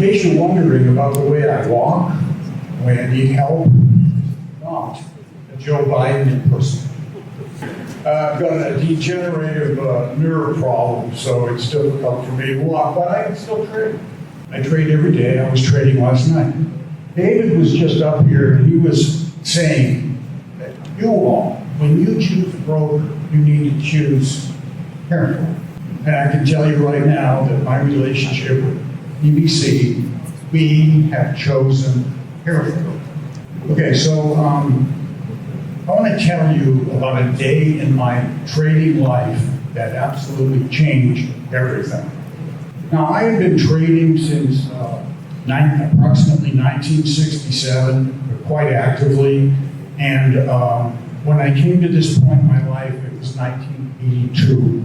case you're wondering about the way I walk, the way I need help, not a Joe Biden impersonator. I've got a degenerative nerve problem, so it's difficult for me to walk, but I can still trade. I trade every day. I was trading last night. David was just up here, and he was saying that you all, when you choose a broker, you need to choose carefully. And I can tell you right now that my relationship with EBC, we have chosen carefully. Okay, so I want to tell you about a day in my trading life that absolutely changed everything. Now, I have been trading since approximately 1967, quite actively, and when I came to this point in my life, it was 1982.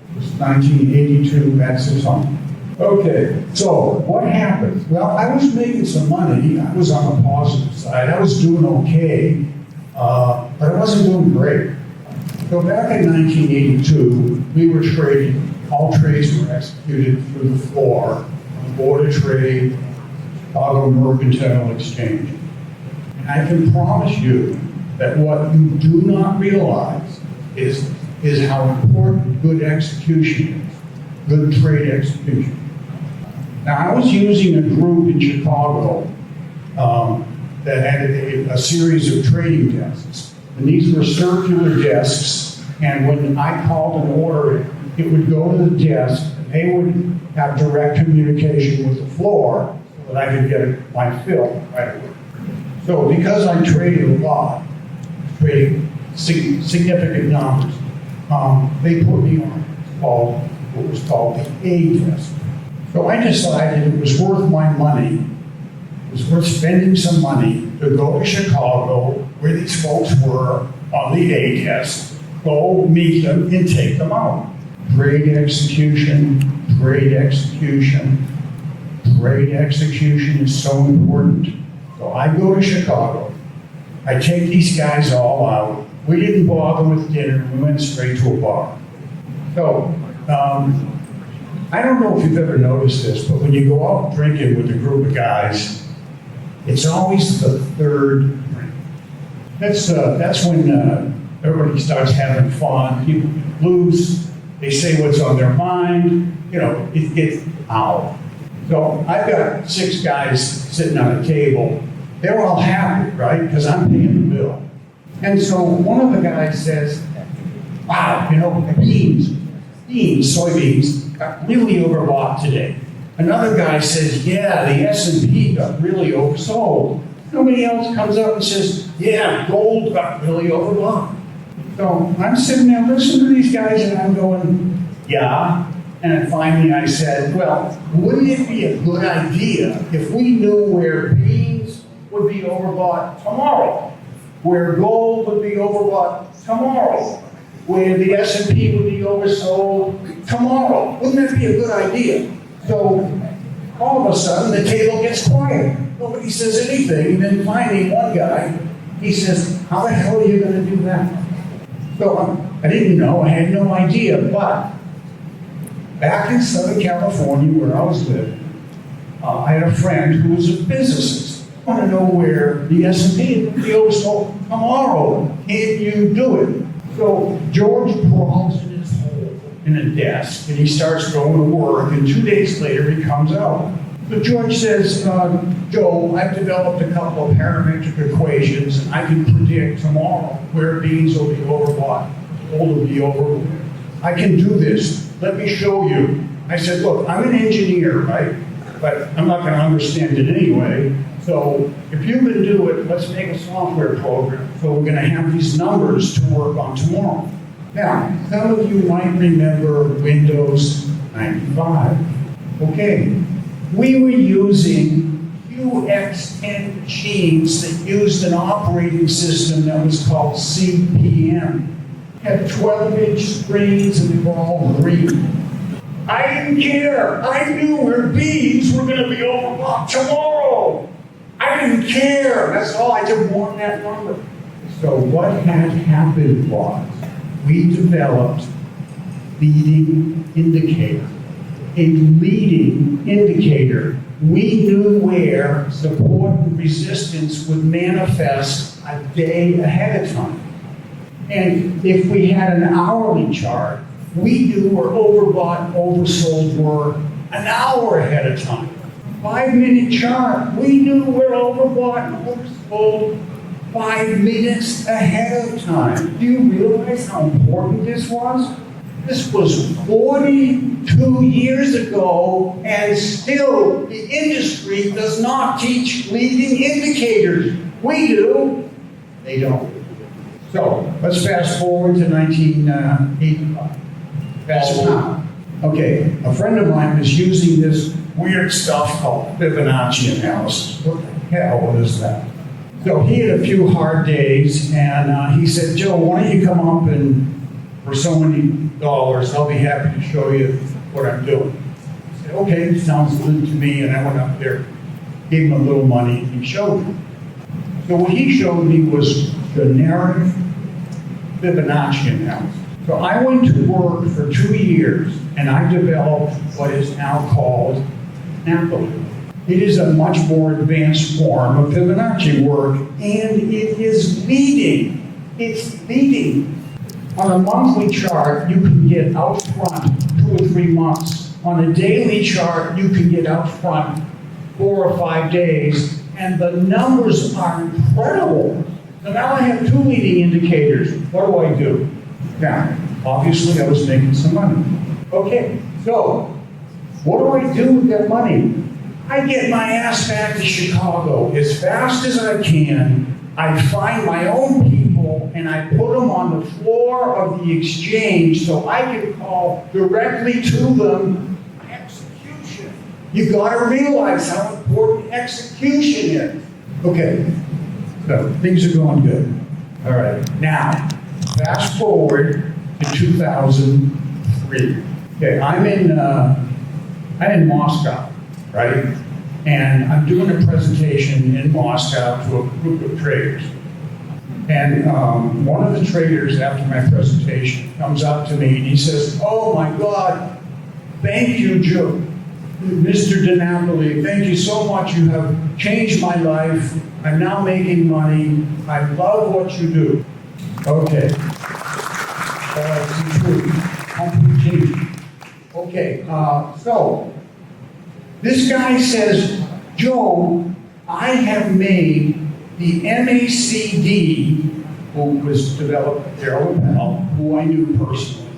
It was 1982, that's the song. Okay, so what happened? Well, I was making some money. I was on the positive side. I was doing okay, but I wasn't doing great. So back in 1982, we were trading. All trades were executed through the floor on the Board of Trade, Chicago Mercantile Exchange. And I can promise you that what you do not realize is how important good execution is, good trade execution. Now, I was using a group in Chicago that had a series of trading desks. And these were circular desks, and when I called an order, it would go to the desk, and they would have direct communication with the floor so that I could get my fill right away. So because I traded a lot, trading significant numbers, they put me on what was called the A desk. So I decided it was worth my money, it was worth spending some money to go to Chicago, where these folks were on the A desk, go meet them and take them out. Trade execution, trade execution, trade execution is so important. So I go to Chicago, I take these guys all out. We didn't bother with dinner, we went straight to a bar. So, I don't know if you've ever noticed this, but when you go out drinking with a group of guys, it's always the third drink. That's when everybody starts having fun, people get loose, they say what's on their mind, it gets out. So I've got 6 guys sitting on a table. They're all happy, right? Because I'm paying the bill. And so one of the guys says, wow, soybeans got really overbought today. Another guy says, yeah, the S&P got really oversold. Somebody else comes up and says, yeah, gold got really overbought. So I'm sitting there listening to these guys and I'm going, yeah. And then finally I said, well, wouldn't it be a good idea if we knew where beans would be overbought tomorrow, where gold would be overbought tomorrow, where the S&P would be oversold tomorrow? Wouldn't that be a good idea? So all of a sudden the table gets quiet. Nobody says anything. And then finally one guy, he says, how the hell are you going to do that? So I didn't know, I had no idea, but back in Southern California where I was living, I had a friend who was a physicist. I want to know where the S&P would be oversold tomorrow. Can you do it? So George crawls in his hole in a desk and he starts going to work, and 2 days later he comes out. So George says, Joe, I've developed a couple of parametric equations and I can predict tomorrow where beans will be overbought, gold will be overbought. I can do this. Let me show you. I said, look, I'm an engineer, right? But I'm not going to understand it anyway. So if you can do it, let's make a software program. So we're going to have these numbers to work on tomorrow. Now, some of you might remember Windows 95. Okay, we were using QX10 machines that used an operating system that was called CPM. Had 12-inch screens and they were all green. I didn't care. I knew where beans were going to be overbought tomorrow. I didn't care. That's all. I just wanted that number. So what had happened was we developed leading indicator. A leading indicator we knew where support and resistance would manifest a day ahead of time. And if we had an hourly chart, we knew where overbought and oversold were an hour ahead of time. 5-minute chart, we knew where overbought and oversold 5 minutes ahead of time. Do you realize how important this was? This was 42 years ago, and still the industry does not teach leading indicators. We do, they don't. So let's fast forward to 1985. Fast forward. Okay, a friend of mine was using this weird stuff called Fibonacci analysis. What the hell is that? So he had a few hard days, and he said, Joe, why don't you come up and for so many dollars, I'll be happy to show you what I'm doing. I said, okay, sounds good to me, and I went up there, gave him a little money, and he showed me. So what he showed me was generic Fibonacci analysis. So I went to work for 2 years, and I developed what is now called DiNapoli. It is a much more advanced form of Fibonacci work, and it is leading. It's leading. On a monthly chart, you can get out front 2 or 3 months. On a daily chart, you can get out front 4 or 5 days, and the numbers are incredible. So now I have 2 leading indicators. What do? Now, obviously I was making some money. Okay, so what do with that money? I get my ass back to Chicago as fast as I can. I find my own people and I put them on the floor of the exchange so I can call directly to them. Execution. You gotta realize how important execution is. Okay, so things are going good. All right, now, fast forward to 2003. Okay, I'm in Moscow, right? And I'm doing a presentation in Moscow to a group of traders. And one of the traders, after my presentation, comes up to me and he says, oh my God, thank you, Joe, Mr. DiNapoli, thank you so much. You have changed my life. I'm now making money. I love what you do. Okay. It's true. Okay, so this guy says, Joe, I have made the MACD, who was developed by Darrell Bell, who I knew personally.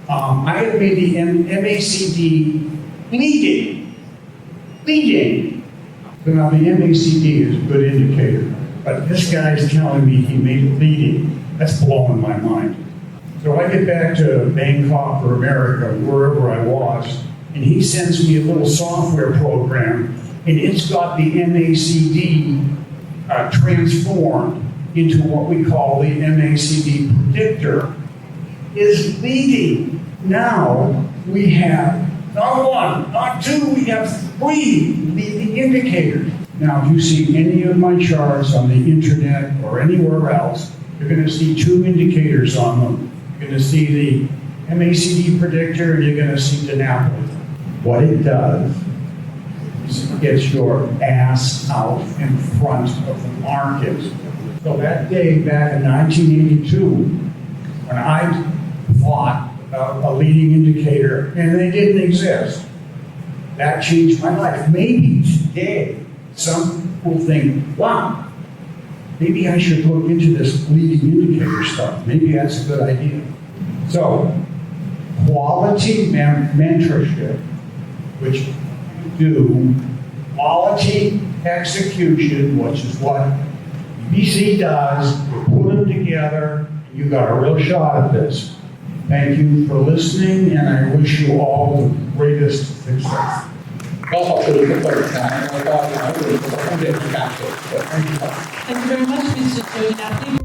I have made the MACD leading. So now the MACD is a good indicator, but this guy's telling me he made it leading. That's blowing my mind. So I get back to Bangkok or America, wherever I was, and he sends me a little software program, and it's got the MACD transformed into what we call the MACD predictor, is leading. Now we have not 1, not 2, we have 3 leading indicators. Now, if you see any of my charts on the internet or anywhere else, you're going to see 2 indicators on them. You're going to see the MACD predictor, and you're going to see DiNapoli. What it does is it gets your ass out in front of the market. So that day back in 1982, when I thought about a leading indicator, and they didn't exist, that changed my life. Maybe today, some will think, wow, maybe I should look into this leading indicator stuff. Maybe that's a good idea. So, quality mentorship, which you do, quality execution, which is what EBC does, you put them together, and you got a real shot at this. Thank you for listening, and I wish you all the greatest success. ก็ขอบคุณทุกคนนะแล้วก็ขอบคุณทุกคนที่การเกิด Thank you very much, Mr. DiNapoli.